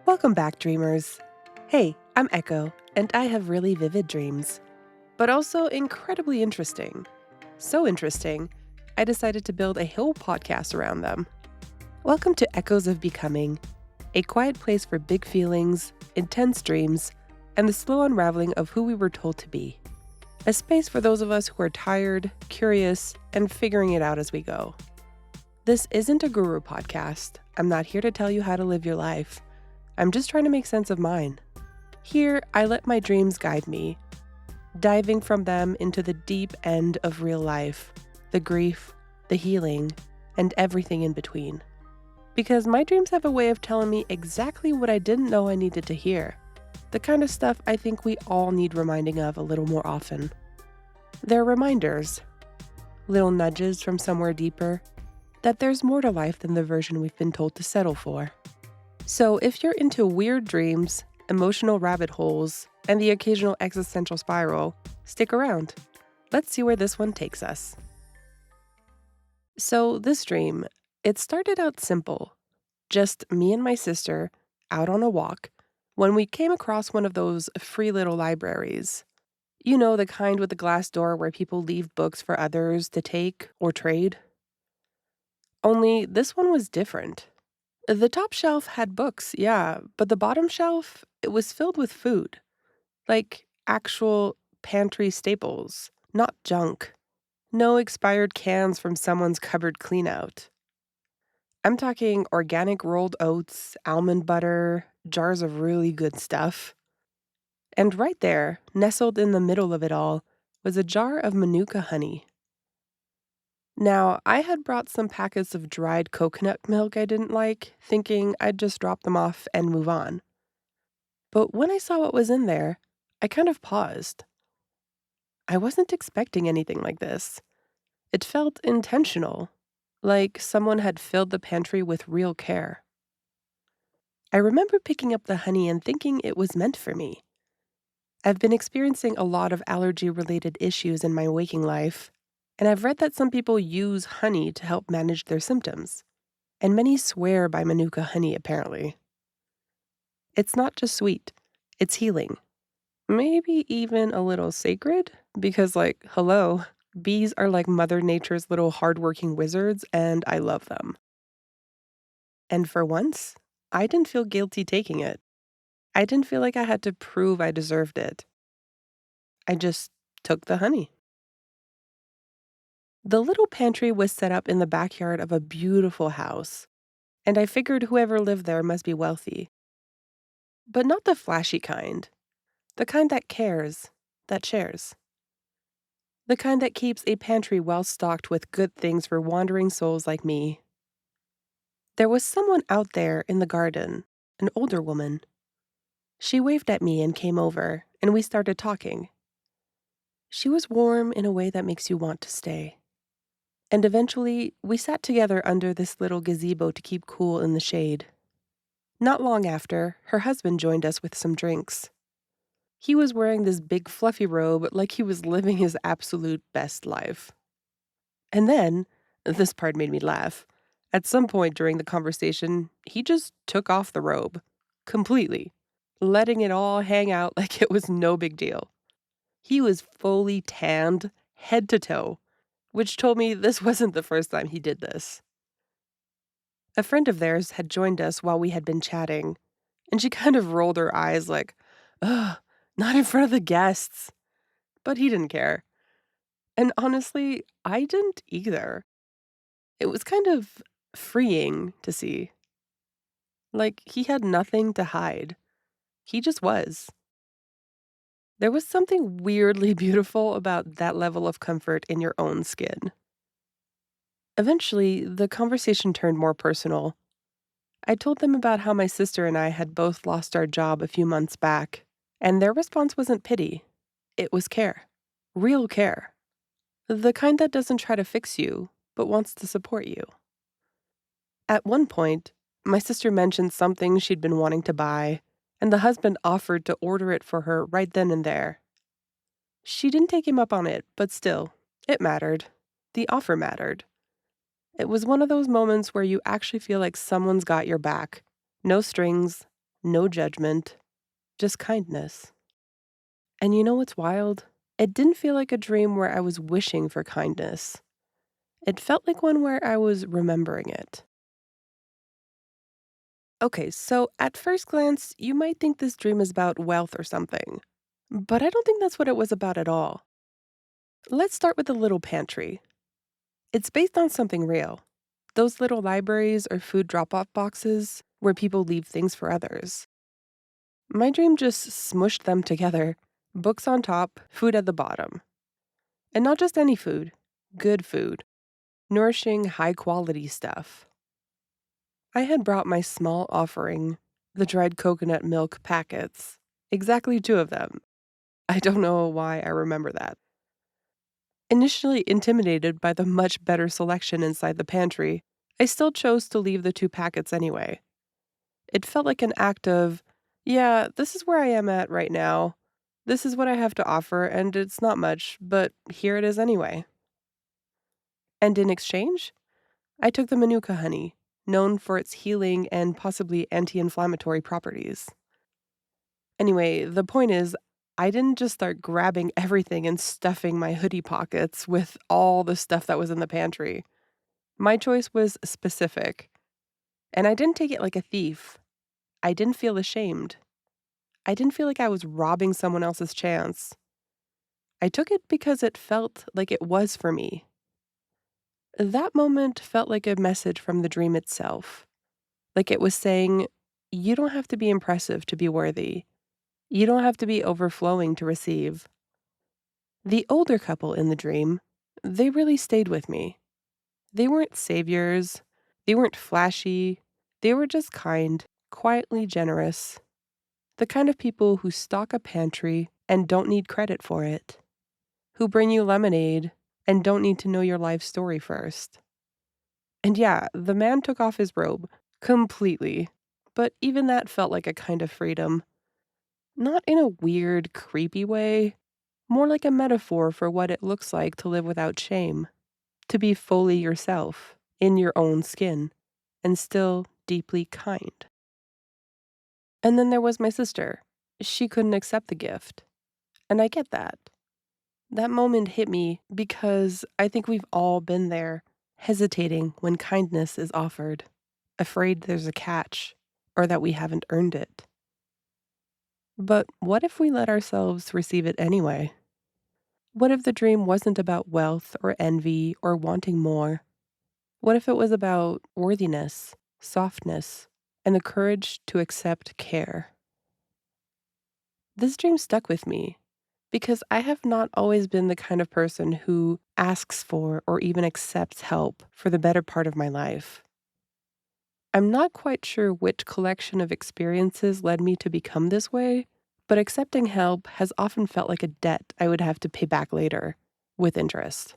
Welcome back, dreamers. Hey, I'm Echo, and I have really vivid dreams, but also incredibly interesting. So interesting, I decided to build a whole podcast around them. Welcome to Echoes of Becoming, a quiet place for big feelings, intense dreams, and the slow unraveling of who we were told to be. A space for those of us who are tired, curious, and figuring it out as we go. This isn't a guru podcast. I'm not here to tell you how to live your life. I'm just trying to make sense of mine. Here, I let my dreams guide me, diving from them into the deep end of real life, the grief, the healing, and everything in between. Because my dreams have a way of telling me exactly what I didn't know I needed to hear. The kind of stuff I think we all need reminding of a little more often. They're reminders, little nudges from somewhere deeper, that there's more to life than the version we've been told to settle for. So if you're into weird dreams, emotional rabbit holes, and the occasional existential spiral, stick around. Let's see where this one takes us. So this dream, it started out simple. Just me and my sister out on a walk when we came across one of those free little libraries. You know, the kind with the glass door where people leave books for others to take or trade. Only this one was different. The top shelf had books, yeah, but the bottom shelf, it was filled with food. Like actual pantry staples, not junk. No expired cans from someone's cupboard cleanout. I'm talking organic rolled oats, almond butter, jars of really good stuff. And right there, nestled in the middle of it all, was a jar of Manuka honey. Now, I had brought some packets of dried coconut milk I didn't like, thinking I'd just drop them off and move on. But when I saw what was in there, I kind of paused. I wasn't expecting anything like this. It felt intentional, like someone had filled the pantry with real care. I remember picking up the honey and thinking it was meant for me. I've been experiencing a lot of allergy-related issues in my waking life, and I've read that some people use honey to help manage their symptoms. And many swear by Manuka honey, apparently. It's not just sweet, it's healing. Maybe even a little sacred, because, hello, bees are like Mother Nature's little hardworking wizards, and I love them. And for once, I didn't feel guilty taking it. I didn't feel like I had to prove I deserved it. I just took the honey. The little pantry was set up in the backyard of a beautiful house, and I figured whoever lived there must be wealthy. But not the flashy kind. The kind that cares, that shares. The kind that keeps a pantry well stocked with good things for wandering souls like me. There was someone out there in the garden, an older woman. She waved at me and came over, and we started talking. She was warm in a way that makes you want to stay. And eventually, we sat together under this little gazebo to keep cool in the shade. Not long after, her husband joined us with some drinks. He was wearing this big fluffy robe like he was living his absolute best life. And then, this part made me laugh. At some point during the conversation, he just took off the robe. Completely. Letting it all hang out like it was no big deal. He was fully tanned, head to toe, which told me this wasn't the first time he did this. A friend of theirs had joined us while we had been chatting, and she kind of rolled her eyes like, ugh, not in front of the guests. But he didn't care. And honestly, I didn't either. It was kind of freeing to see. Like, he had nothing to hide. He just was. There was something weirdly beautiful about that level of comfort in your own skin. Eventually, the conversation turned more personal. I told them about how my sister and I had both lost our job a few months back, and their response wasn't pity. It was care. Real care. The kind that doesn't try to fix you, but wants to support you. At one point, my sister mentioned something she'd been wanting to buy, and the husband offered to order it for her right then and there. She didn't take him up on it, but still, it mattered. The offer mattered. It was one of those moments where you actually feel like someone's got your back. No strings, no judgment, just kindness. And you know what's wild? It didn't feel like a dream where I was wishing for kindness. It felt like one where I was remembering it. Okay, so at first glance, you might think this dream is about wealth or something. But I don't think that's what it was about at all. Let's start with the little pantry. It's based on something real. Those little libraries or food drop off boxes where people leave things for others. My dream just smushed them together, books on top, food at the bottom. And not just any food, good food, nourishing, high quality stuff. I had brought my small offering, the dried coconut milk packets, exactly 2 of them. I don't know why I remember that. Initially intimidated by the much better selection inside the pantry, I still chose to leave the 2 packets anyway. It felt like an act of, yeah, this is where I am at right now. This is what I have to offer, and it's not much, but here it is anyway. And in exchange, I took the Manuka honey, known for its healing and possibly anti inflammatory properties. Anyway, the point is, I didn't just start grabbing everything and stuffing my hoodie pockets with all the stuff that was in the pantry. My choice was specific, and I didn't take it like a thief. I didn't feel ashamed. I didn't feel like I was robbing someone else's chance. I took it because it felt like it was for me. That moment felt like a message from the dream itself. Like it was saying, you don't have to be impressive to be worthy. You don't have to be overflowing to receive. The older couple in the dream, they really stayed with me. They weren't saviors. They weren't flashy. They were just kind, quietly generous. The kind of people who stock a pantry and don't need credit for it. Who bring you lemonade and don't need to know your life story first. And yeah, the man took off his robe completely, but even that felt like a kind of freedom. Not in a weird, creepy way, more like a metaphor for what it looks like to live without shame, to be fully yourself, in your own skin, and still deeply kind. And then there was my sister. She couldn't accept the gift. And I get that. That moment hit me because I think we've all been there, hesitating when kindness is offered, afraid there's a catch, or that we haven't earned it. But what if we let ourselves receive it anyway? What if the dream wasn't about wealth or envy or wanting more? What if it was about worthiness, softness, and the courage to accept care? This dream stuck with me because I have not always been the kind of person who asks for or even accepts help for the better part of my life. I'm not quite sure which collection of experiences led me to become this way, but accepting help has often felt like a debt I would have to pay back later, with interest.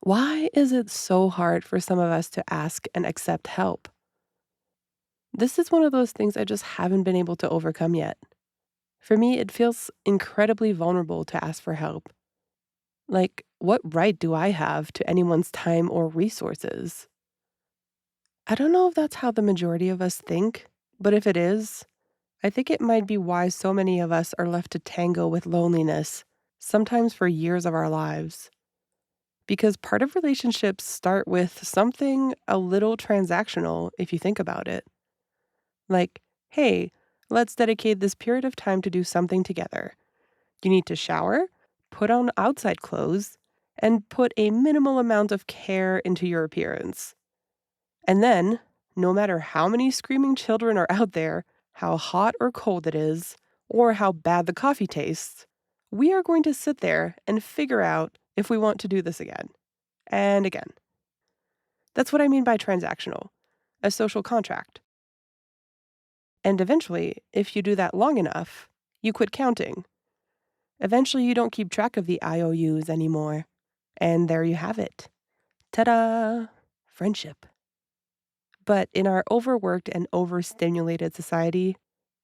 Why is it so hard for some of us to ask and accept help? This is one of those things I just haven't been able to overcome yet. For me, it feels incredibly vulnerable to ask for help. Like, what right do I have to anyone's time or resources? I don't know if that's how the majority of us think, but if it is, I think it might be why so many of us are left to tango with loneliness, sometimes for years of our lives. Because part of relationships start with something a little transactional, if you think about it. Like, hey, let's dedicate this period of time to do something together. You need to shower, put on outside clothes, and put a minimal amount of care into your appearance. And then, no matter how many screaming children are out there, how hot or cold it is, or how bad the coffee tastes, we are going to sit there and figure out if we want to do this again. And again. That's what I mean by transactional, a social contract. And eventually, if you do that long enough, you quit counting. Eventually, you don't keep track of the IOUs anymore. And there you have it. Ta-da! Friendship. But in our overworked and overstimulated society,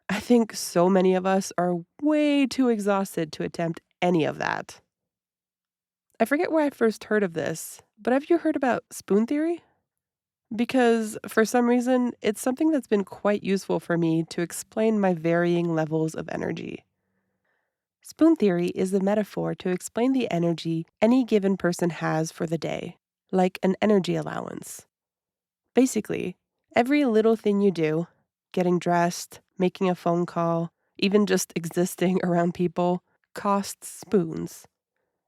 I think so many of us are way too exhausted to attempt any of that. I forget where I first heard of this, but have you heard about spoon theory? Because for some reason, it's something that's been quite useful for me to explain my varying levels of energy. Spoon theory is a metaphor to explain the energy any given person has for the day, like an energy allowance. Basically, every little thing you do, getting dressed, making a phone call, even just existing around people, costs spoons.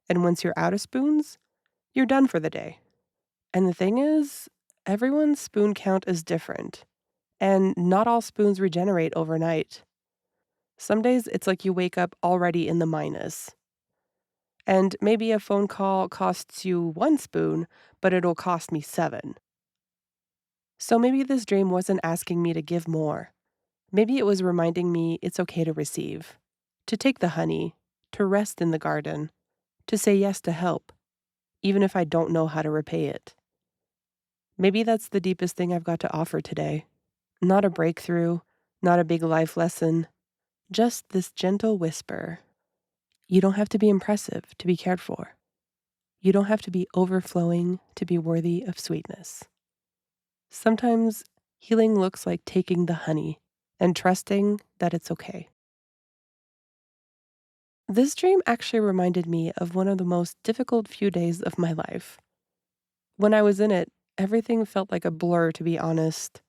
And once you're out of spoons, you're done for the day. And the thing is, everyone's spoon count is different, and not all spoons regenerate overnight. Some days it's like you wake up already in the minus. And maybe a phone call costs you 1 spoon, but it'll cost me 7. So maybe this dream wasn't asking me to give more. Maybe it was reminding me it's okay to receive, to take the honey, to rest in the garden, to say yes to help, even if I don't know how to repay it. Maybe that's the deepest thing I've got to offer today. Not a breakthrough, not a big life lesson, just this gentle whisper. You don't have to be impressive to be cared for. You don't have to be overflowing to be worthy of sweetness. Sometimes healing looks like taking the honey and trusting that it's okay. This dream actually reminded me of one of the most difficult few days of my life. When I was in it, everything felt like a blur, to be honest.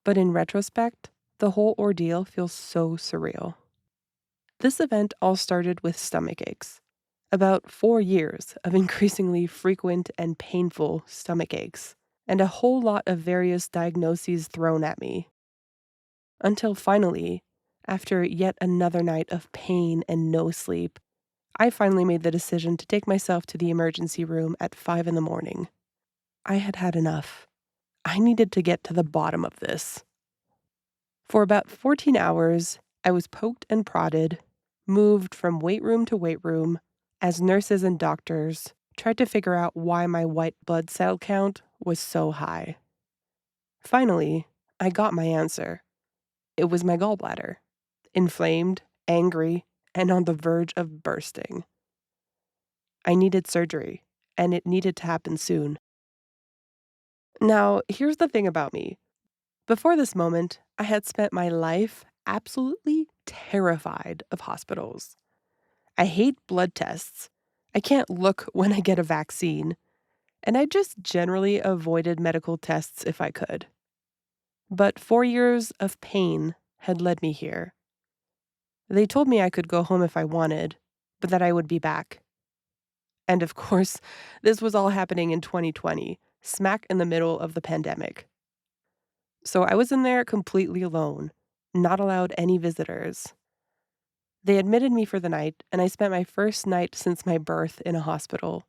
But in retrospect, the whole ordeal feels so surreal. This event all started with stomach aches. About 4 years of increasingly frequent and painful stomach aches, and a whole lot of various diagnoses thrown at me. Until finally, after yet another night of pain and no sleep, I finally made the decision to take myself to the emergency room at 5 in the morning. I had had enough. I needed to get to the bottom of this. For about 14 hours, I was poked and prodded, moved from weight room to weight room, as nurses and doctors tried to figure out why my white blood cell count was so high. Finally, I got my answer. It was my gallbladder, inflamed, angry, and on the verge of bursting. I needed surgery, and it needed to happen soon. Now, here's the thing about me. Before this moment, I had spent my life absolutely terrified of hospitals. I hate blood tests. I can't look when I get a vaccine. And I just generally avoided medical tests if I could. But 4 years of pain had led me here. They told me I could go home if I wanted, but that I would be back. And of course, this was all happening in 2020, smack in the middle of the pandemic. So I was in there completely alone, not allowed any visitors. They admitted me for the night, and I spent my first night since my birth in a hospital.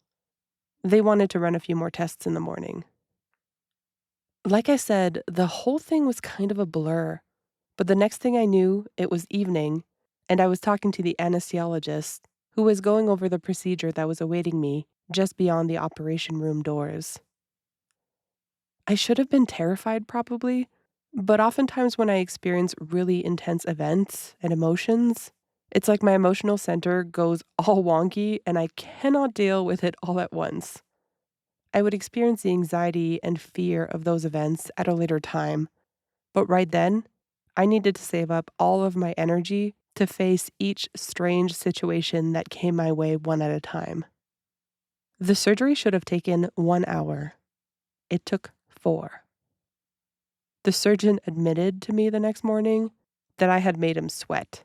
They wanted to run a few more tests in the morning. Like I said, the whole thing was kind of a blur. But the next thing I knew, it was evening, and I was talking to the anesthesiologist, who was going over the procedure that was awaiting me just beyond the operation room doors. I should have been terrified, probably, but oftentimes when I experience really intense events and emotions, it's like my emotional center goes all wonky and I cannot deal with it all at once. I would experience the anxiety and fear of those events at a later time, but right then, I needed to save up all of my energy to face each strange situation that came my way one at a time. The surgery should have taken 1 hour. It took 4. The surgeon admitted to me the next morning that I had made him sweat.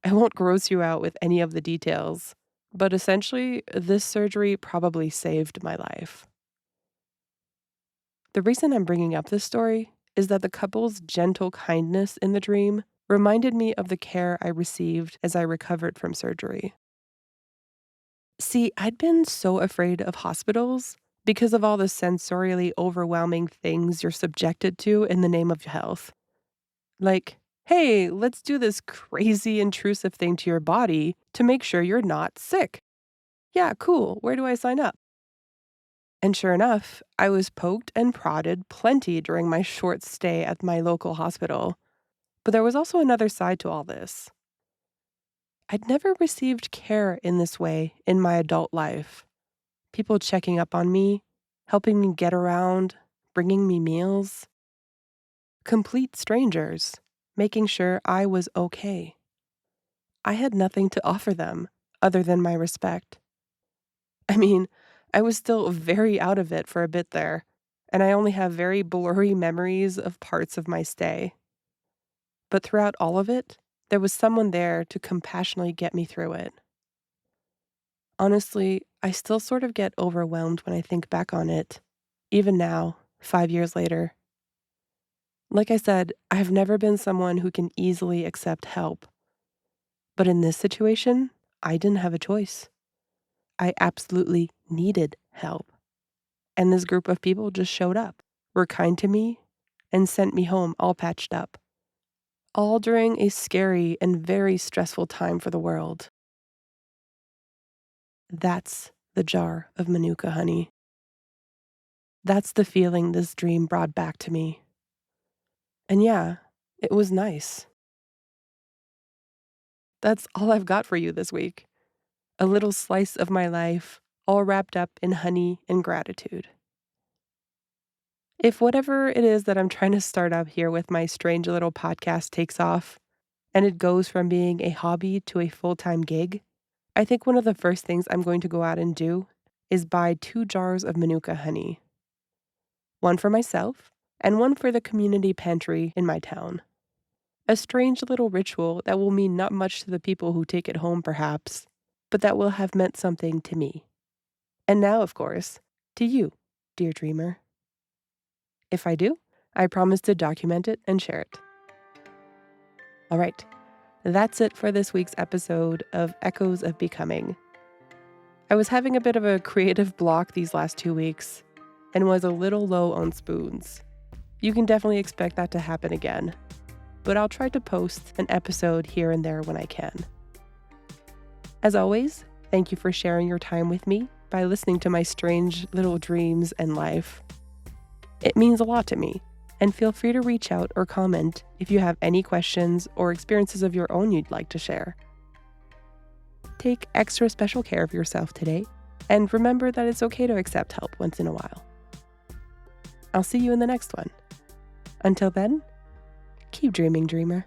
I won't gross you out with any of the details, but essentially, this surgery probably saved my life. The reason I'm bringing up this story is that the couple's gentle kindness in the dream reminded me of the care I received as I recovered from surgery. See, I'd been so afraid of hospitals because of all the sensorially overwhelming things you're subjected to in the name of health. Like, hey, let's do this crazy intrusive thing to your body to make sure you're not sick. Yeah, cool. Where do I sign up? And sure enough, I was poked and prodded plenty during my short stay at my local hospital. But there was also another side to all this. I'd never received care in this way in my adult life. People checking up on me, helping me get around, bringing me meals. Complete strangers, making sure I was okay. I had nothing to offer them other than my respect. I mean, I was still very out of it for a bit there, and I only have very blurry memories of parts of my stay. But throughout all of it, there was someone there to compassionately get me through it. Honestly, I still sort of get overwhelmed when I think back on it, even now, 5 years later. Like I said, I've never been someone who can easily accept help. But in this situation, I didn't have a choice. I absolutely needed help. And this group of people just showed up, were kind to me, and sent me home all patched up. All during a scary and very stressful time for the world. That's the jar of Manuka honey. That's the feeling this dream brought back to me. And yeah, it was nice. That's all I've got for you this week. A little slice of my life, all wrapped up in honey and gratitude. If whatever it is that I'm trying to start up here with my strange little podcast takes off, and it goes from being a hobby to a full-time gig, I think one of the first things I'm going to go out and do is buy 2 jars of Manuka honey. One for myself, and one for the community pantry in my town. A strange little ritual that will mean not much to the people who take it home perhaps, but that will have meant something to me. And now, of course, to you, dear dreamer. If I do, I promise to document it and share it. All right, that's it for this week's episode of Echoes of Becoming. I was having a bit of a creative block these last 2 weeks and was a little low on spoons. You can definitely expect that to happen again, but I'll try to post an episode here and there when I can. As always, thank you for sharing your time with me by listening to my strange little dreams and life. It means a lot to me, and feel free to reach out or comment if you have any questions or experiences of your own you'd like to share. Take extra special care of yourself today, and remember that it's okay to accept help once in a while. I'll see you in the next one. Until then, keep dreaming, dreamer.